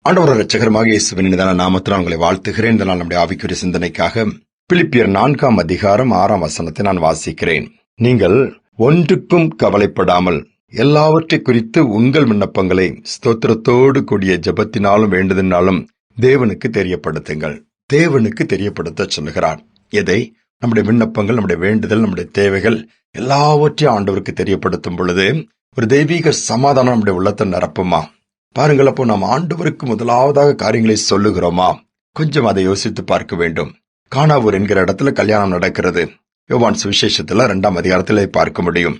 ஆண்டவர் இரட்சகருமாக இயேசுவின் இனிதான நாமத்தில் உங்களை வாழ்த்துகிறேன். இந்த நாள் நம்முடைய ஆவிக்குரிய சிந்தனைக்காக பிலிப்பியர் 4 அதிகாரம் 6 நான் வாசிக்கிறேன். நீங்கள் ஒன்றுக்கும் கவலைப்படாமல் எல்லாவற்றை குறித்து உங்கள் விண்ணப்பங்களை ஸ்தோத்திரத்தோடு கூடிய ஜெபத்தினாலும் வேண்டுதலினாலும் தேவனுக்கு தெரியப்படுத்துங்கள். தேவனுக்கு தெரியப்படுத்த சொல்லுகிறார். எதை? நம்முடைய விண்ணப்பங்கள், நம்முடைய வேண்டுதல், நம்முடைய தேவைகள் எல்லாவற்றையும் ஆண்டவருக்கு தெரியப்படுத்தும் பொழுது ஒரு தெய்வீக சமாதானம் நம்முடைய உள்ளத்தை நிரப்புமா? பாருங்கள், அப்போ நாம் ஆண்டவருக்கு முதலாவதாக காரியங்களை சொல்லுகிறோமா? கொஞ்சம் அதை யோசித்து பார்க்க வேண்டும். கானாவூர் என்கிற இடத்துல கல்யாணம் நடக்கிறது. யோவான் சுவிசேஷத்துல 2 அதிகாரத்திலே பார்க்க முடியும்.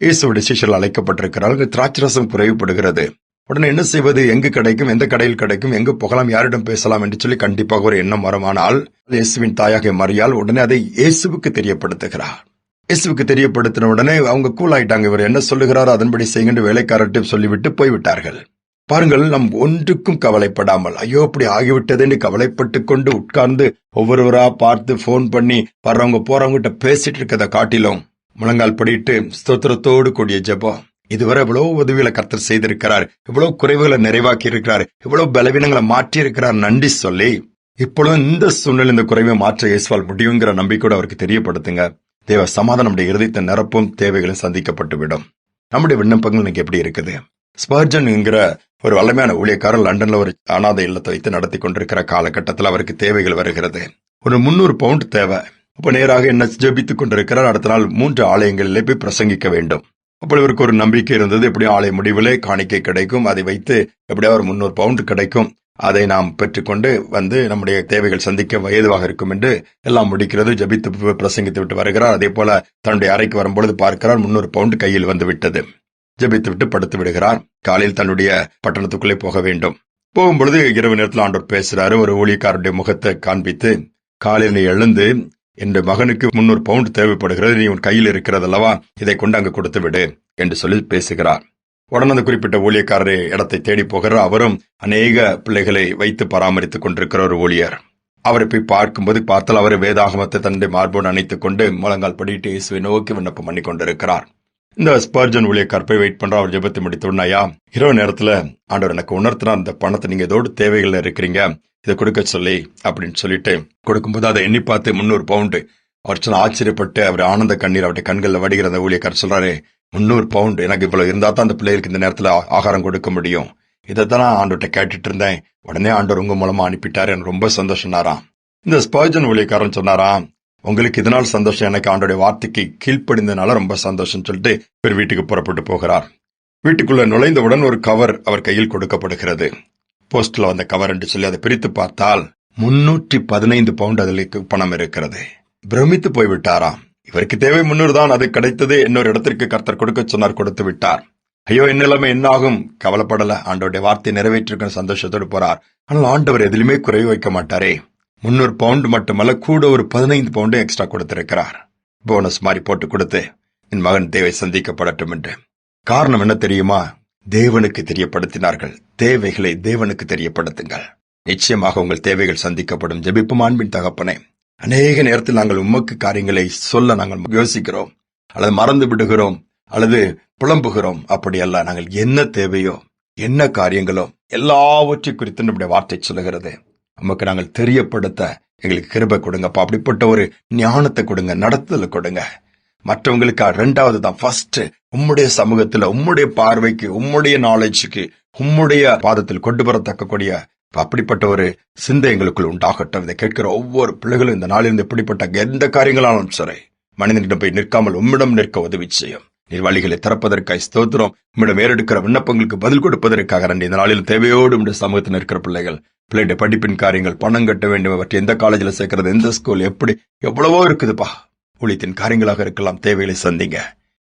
இயேசுவுடைய சிஷ்யர்கள் அழைக்கப்பட்டிருக்கிறார்கள். திராட்சரசம் குறைவுபடுகிறது. உடனே என்ன செய்வது? எங்கு கிடைக்கும், எந்த கடையில் கிடைக்கும், எங்கு போகலாம், யாரிடம் பேசலாம் என்று சொல்லி கண்டிப்பாக ஒரு எண்ணம் வருமானால் இயேசுவின் தாயாக மரியாள் உடனே அதை இயேசுவுக்கு தெரியப்படுத்துகிறார். இயேசுவுக்கு தெரியப்படுத்தின உடனே அவங்க கூலாயிட்டாங்க. இவர் என்ன சொல்லுகிறாரோ அதன்படி செய்கின்ற வேலைக்காரர்கிட்ட சொல்லிவிட்டு போய்விட்டார்கள். பாருங்கள், நம் ஒன்றுக்கும் கவலைப்படாமல் ஐயோ அப்படி ஆகிவிட்டது என்று கவலைப்பட்டுக் கொண்டு உட்கார்ந்து ஒவ்வொருவரா பார்த்து போன் பண்ணி வர்றவங்க போறவங்கிட்ட பேசிட்டு இருக்கிறத காட்டிலும் முழங்கால் படிட்டு ஸ்தோத்திரத்தோடு கூடிய ஜெபம். இதுவரை இவ்வளவு உதவிகளை கர்த்தர் செய்திருக்கிறார், இவ்வளவு குறைவுகளை நிறைவாக்கி இருக்கிறார், இவ்வளவு பலவீனங்களை மாற்றி இருக்கிறார், நன்றி சொல்லி இப்பொழுது இந்த சூழ்நிலை இந்த குறைவை மாற்ற இயேசுவால் முடியுங்கிற நம்பிக்கையோடு அவருக்கு தெரியப்படுத்துங்க. தேவ சமாதானம் நம்முடைய இருதயத்தை நிரப்பும், தேவைகளும் சந்திக்கப்பட்டு விடும். நம்முடைய விண்ணப்பங்கள் இன்னைக்கு எப்படி இருக்குது? ஸ்பர்ஜன் என்கிற ஒரு வல்லமையான ஊழியக்காரர் லண்டன்ல ஒரு அனாதை இல்லத்தை வைத்து நடத்தி கொண்டிருக்கிற காலகட்டத்தில் அவருக்கு தேவைகள் வருகிறது. ஒரு 300 பவுண்ட் தேவை. அப்ப நேராக என்ன ஜெபித்துக் கொண்டிருக்கிறார். அடுத்த நாள் 3 ஆலயங்களிலே போய் பிரசங்கிக்க வேண்டும். அப்போ இவருக்கு ஒரு நம்பிக்கை இருந்தது, எப்படியும் ஆலய முடிவிலே காணிக்கை கிடைக்கும், அதை வைத்து எப்படியா ஒரு 300 பவுண்ட் கிடைக்கும், அதை நாம் பெற்றுக்கொண்டு வந்து நம்முடைய தேவைகள் சந்திக்க ஏதுவாக இருக்கும் என்று எல்லாம் முடிக்கிறது. ஜெபித்து பிரசங்கித்து விட்டு வருகிறார். அதே போல தன்னுடைய அறைக்கு வரும்பொழுது பார்க்கிறார், 300 பவுண்ட் கையில் வந்து விட்டது. ஜெபித்து விட்டு படுத்து விடுகிறார். காலையில் தன்னுடைய பட்டணத்துக்குள்ளே போக வேண்டும். போகும்பொழுது இரவு நேரத்தில் ஆண்டவர் பேசுறாரு. ஒரு ஊழியக்காரருடைய முகத்தை காண்பித்து, காலையில் நீ எழுந்து என் மகனுக்கு 300 பவுண்ட் தேவைப்படுகிறது, நீ உன் கையில் இருக்கிறதல்லவா, இதை கொண்டு அங்கு கொடுத்து விடு என்று சொல்லி பேசுகிறார். உடனே அந்த குறிப்பிட்ட ஊழியக்காரரை இடத்தை தேடி போகிறார். அவரும் அநேக பிள்ளைகளை வைத்து பராமரித்துக் கொண்டிருக்கிற ஒரு ஊழியர். அவரை போய் பார்க்கும்போது பார்த்தால் அவர் வேதாகமத்தை தன்னுடைய மார்போடு அணைத்துக் கொண்டு முழங்கால் படிட்டு இயேசுவை நோக்கி விண்ணப்பம் பண்ணி கொண்டிருக்கிறார். இந்த ஸ்பர்ஜன் ஊழியக்கார் போய் வெயிட் பண்ற. அவர் ஜெபத்தை முடித்த உடனேயா இரவு நேரத்துல ஆண்டவர் எனக்கு உணர்த்தினா, அந்த பணத்தை நீங்க இதோடு தேவைகள் இருக்கிறீங்க, இதை கொடுக்க சொல்லி அப்படின்னு சொல்லிட்டு கொடுக்கும்போது அதை எண்ணி பார்த்து 300 பவுண்டு. அவர் சொன்ன ஆச்சரியப்பட்டு அவர் ஆனந்த கண்ணீர் அவருடைய கண்களில் வடிகிற அந்த ஊழியக்கார் சொல்றாரு, 300 பவுண்டு எனக்கு இவ்வளவு இருந்தா தான் அந்த பிள்ளைகளுக்கு இந்த நேரத்துல ஆகாரம் கொடுக்க முடியும். இதைத்தான் ஆண்டவர்கிட்ட கேட்டுட்டு இருந்தேன். உடனே ஆண்டவர் உங்க மூலமா அனுப்பிட்டாரு, எனக்கு ரொம்ப சந்தோஷம்னாராம். இந்த ஸ்பர்ஜன் ஊழியக்காரன் சொன்னாராம், உங்களுக்கு இதனால் சந்தோஷம், எனக்கு ஆண்டோடைய வார்த்தைக்கு கீழ்ப்படிந்ததுனால ரொம்ப சந்தோஷம் சொல்லிட்டு இவர் வீட்டுக்கு புறப்பட்டு போகிறார். வீட்டுக்குள்ள நுழைந்தவுடன் ஒரு கவர் அவர் கையில் கொடுக்கப்படுகிறது. போஸ்ட்ல வந்த கவர் என்று சொல்லி அதை பிரித்து பார்த்தால் 315 பவுண்ட் அதில் பணம் இருக்கிறது. பிரமித்து போய்விட்டாராம். இவருக்கு தேவை 300 தான், அது கிடைத்தது. இன்னொரு இடத்திற்கு கர்த்தர் கொடுக்க சொன்னார், கொடுத்து விட்டார். ஐயோ என் நிலைமை என்ன ஆகும்? கவலைப்படல, ஆண்டோடைய வார்த்தை நிறைவேற்றிருக்க சந்தோஷத்தோடு போறார். ஆனால் ஆண்டவர் எதிலுமே குறைவு வைக்க மாட்டாரே. 300 பவுண்ட் மட்டுமல்ல, கூட ஒரு 15 பவுண்டு எக்ஸ்ட்ரா கொடுத்திருக்கிறார். போனஸ் மாதிரி போட்டு கொடுத்து என் மகன் தேவை சந்திக்கப்படட்டும் என்று. காரணம் என்ன தெரியுமா? தேவனுக்கு தெரியப்படுத்தினார்கள். தேவைகளை தேவனுக்கு தெரியப்படுத்துங்கள், நிச்சயமாக உங்கள் தேவைகள் சந்திக்கப்படும். ஜெபிப்பும் அன்பின் தகப்பனே, அநேக நேரத்தில் நாங்கள் உமக்கு காரியங்களை சொல்ல நாங்கள் யோசிக்கிறோம், அல்லது மறந்து விடுகிறோம், அல்லது புலம்புகிறோம். அப்படி அல்ல, நாங்கள் என்ன தேவையோ, என்ன காரியங்களோ எல்லாவற்றை குறித்து நம்முடைய வார்த்தை சொல்லுகிறது. நமக்கு நாங்கள் தெரியப்படுத்த எங்களுக்கு கிருபை கொடுங்கப்பா. அப்படிப்பட்ட ஒரு ஞானத்தை கொடுங்க, நடத்துதல் கொடுங்க. மற்றவங்களுக்கு 2வது தான், ஃபர்ஸ்ட் உம்முடைய சமூகத்துல, உம்முடைய பார்வைக்கு, உம்முடைய நாலேஜுக்கு, உம்முடைய பாதத்தில் கொண்டு வரத்தக்கக்கூடிய அப்படிப்பட்ட ஒரு சிந்தை எங்களுக்குள் உண்டாகட்டும். இதை கேட்கிற ஒவ்வொரு பிள்ளைகளும் இந்த நாளிலிருந்து எப்படிப்பட்ட எந்த காரியங்களாலும் சரி, மனிதனிடம் போய் நிற்காமல் உம்மிடம் நிற்க உதவி செய்யும். நீர் வழிகளை திறப்பதற்காக ஸ்தோத்திரம். உம்மிடம் ஏறெடுக்கிற விண்ணப்பங்களுக்கு பதில் கொடுப்பதற்காக நன்றி. இந்த நாளில் தேவையோடு உம்முடைய சமூகத்தில் இருக்கிற பிள்ளைடைய படிப்பின் காரியங்கள், பணம் கட்ட வேண்டும், அவற்றை எந்த காலேஜில் சேர்க்கிறது, எந்த ஸ்கூல், எப்படி எவ்வளவோ இருக்குதுப்பா. ஊழியத்தின் காரியங்களாக இருக்கலாம், தேவைகளை சந்திங்க.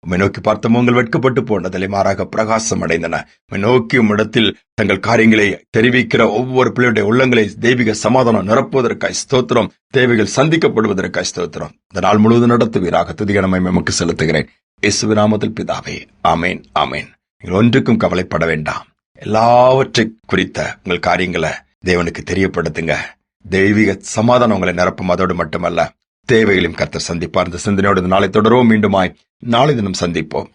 உம்மை நோக்கி பார்த்தோம், உங்கள் வெட்கப்பட்டு போனதில்லை, மாறாக பிரகாசம் அடைந்தன. உம்மை நோக்கி உம்மிடத்தில் தங்கள் காரியங்களை தெரிவிக்கிற ஒவ்வொரு பிள்ளையுடைய உள்ளங்களை தெய்வீக சமாதானம் நிரப்புவதற்காய் ஸ்தோத்திரம், தேவைகள் சந்திக்கப்படுவதற்காய் ஸ்தோத்திரம். இந்த நாள் முழுவதும் நடத்துவீராக. துதிய நன்மை எமக்கு செலுத்துகிறேன், இயேசுவின் நாமத்தில் பிதாவே, ஆமேன் ஆமேன். நீங்கள் ஒன்றுக்கும் கவலைப்பட வேண்டாம். எல்லாவற்றை குறித்த உங்கள் காரியங்களை தேவனுக்கு தெரியப்படுத்துங்க. தெய்வீக சமாதானம் உங்களை நிரப்பும். அதோடு மட்டுமல்ல, தேவைகளையும் கர்த்தர் சந்திப்பார். இந்த சிந்தனையோடு நாளை தொடரும். மீண்டுமாய் நாளை தினம் சந்திப்போம்.